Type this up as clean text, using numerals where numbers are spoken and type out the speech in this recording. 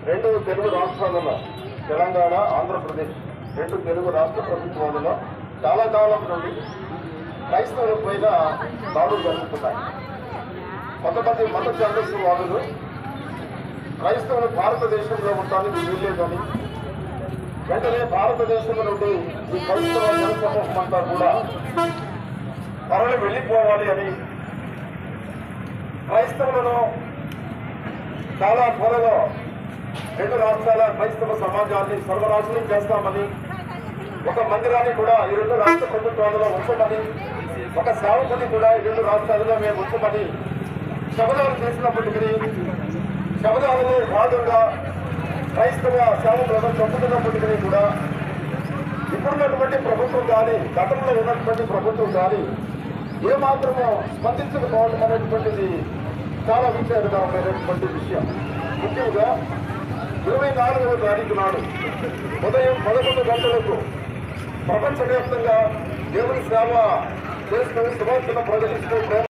రెండు తెలుగు రాష్ట్రాలలో తెలంగాణ ఆంధ్రప్రదేశ్ రెండు తెలుగు రాష్ట్ర ప్రభుత్వాలలో చాలా కాలం నుండి క్రైస్తవుల పైన దాడులు జరుగుతున్నాయి. కొంతమంది మత ఛాందస్యవాదులు క్రైస్తవులు భారతదేశంలో ఉండడానికి వీల్లేదని, వెంటనే భారతదేశం నుండి ఈ క్రైస్తవ జనసమూహం అంతా కూడా తరలి వెళ్లిపోవాలి అని, క్రైస్తవులను చాలా త్వరలో రెండు రాష్ట్రాల క్రైస్తవ సమాజాన్ని సర్వనాశనం చేస్తామని, ఒక మందిరాన్ని కూడా ఈ రెండు రాష్ట్ర ప్రభుత్వాలలో ఉంచమని, ఒక సేవకుని కూడా ఈ రెండు రాష్ట్రాలలో మేము ఉంచమని శబదాలు చేసినప్పటికీ, శబదాలలో భాగంగా క్రైస్తవ సేవకులను చంపుతున్నప్పటికీ కూడా ఇప్పుడున్నటువంటి ప్రభుత్వం కానీ గతంలో ఉన్నటువంటి ప్రభుత్వం కానీ ఏమాత్రమో స్పందించకపోవడం అనేటువంటిది చాలా విచారకరమైనటువంటి విషయం. ముఖ్యంగా 24వ తారీఖు నాడు ఉదయం 11 గంటలకు ప్రపంచవ్యాప్తంగా దేవుని సేవ చేస్తూ సువార్తను ప్రకటిస్తూ